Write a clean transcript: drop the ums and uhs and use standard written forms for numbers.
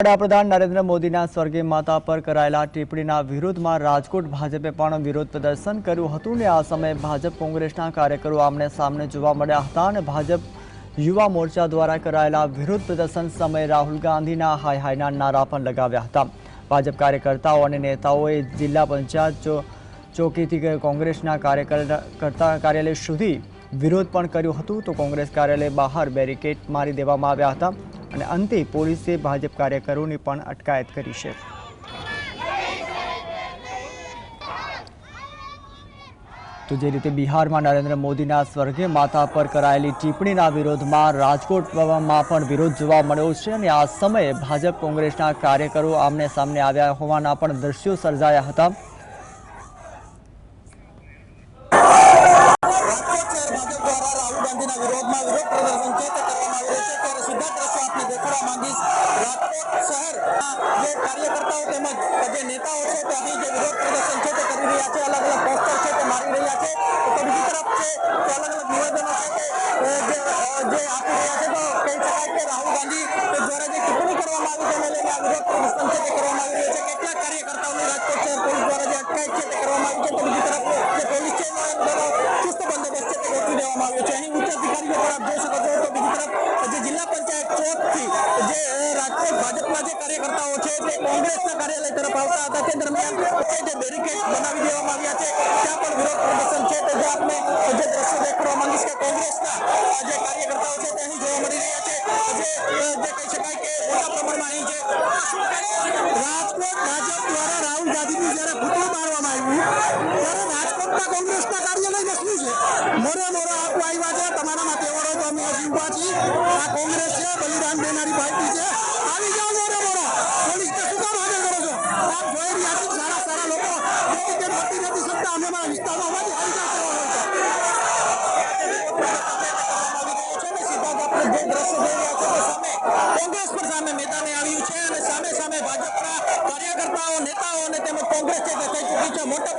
વડાપ્રધાન નરેન્દ્ર મોદીના સ્વર્ગીય માતા પર કરાયેલા ટિપ્પણીના વિરોધમાં રાજકોટ ભાજપે પણ વિરોધ પ્રદર્શન કર્યું હતું ને આ સમયે ભાજપ કોંગ્રેસના કાર્યકરો આમને સામને જોવા મળ્યા હતા અને ભાજપ યુવા મોરચા દ્વારા કરાયેલા વિરોધ પ્રદર્શન સમયે રાહુલ ગાંધીના હાય હાયના નારા પણ લગાવ્યા હતા। ભાજપ કાર્યકર્તાઓ અને નેતાઓએ જિલ્લા પંચાયત ચોકીથી કોંગ્રેસના કાર્યાલય સુધી વિરોધ પણ કર્યો હતો તો કોંગ્રેસ કાર્યાલય બહાર બેરિકેડ મારી દેવામાં આવ્યા હતા અને અંતે પોલીસે ભાજપ કાર્યકરોની પણ અટકાયત કરી છે। તો જે રીતે બિહારમાં નરેન્દ્ર મોદીના સ્વર્ગીય માતા પર કરાયેલી ટિપ્પણીના વિરોધમાં રાજકોટમાં પણ વિરોધ જોવા મળ્યો છે અને આ સમયે ભાજપ કોંગ્રેસના કાર્યકરો આમને સામને આવ્યા હોવાના પણ દ્રશ્યો સર્જાયા હતા। जिला पंचायत चौक थी राजकोट भाजपा कार्यकर्ताओं कांग्रेस कार्यालय तरफ आता था ते दरमियान बेरिकेड बनावी देवामां આવ્યા છે ત્યાં પણ વિરોધ પ્રદર્શન છે તે આપને જે દ્રશ્ય દેખાડવા માંગીશ કે કોંગ્રેસના જે કાર્યકર્તાઓ છે તે અહીં જોવા મળી રહ્યા છે જે કહી શકાય કે મોટા પ્રમાણમાં અહીં છે રાજકોટ ભાજપ દ્વારા રાહુલ ગાંધીનું જ્યારે પૂતળું મારવામાં આવ્યું ત્યારે રાજકોટના કોંગ્રેસના કાર્યાલયમાં શું છે મોરે મોરા આપવા આવ્યા છે તમારામાં તહેવારો તો અમે હજી ઉભા છીએ આ કોંગ્રેસ છે બલિદાન દેનારી પાર્ટી છે આવી જાઓ મોરે મોરા પોલીસ ને શું કામ હાજર કરો છો આપ જોઈ રહ્યા છો સારા સારા લોકો જે મોટી નથી શકતા અમે અમારા વિસ્તારમાં હોવાથી આવી જાઓ કોંગ્રેસ પર સામે મેદાને આવ્યું છે અને સામે સામે ભાજપના કાર્યકર્તાઓ નેતાઓ અને તેમજ કોંગ્રેસ છે તે થઈ ચૂકી છે મોટા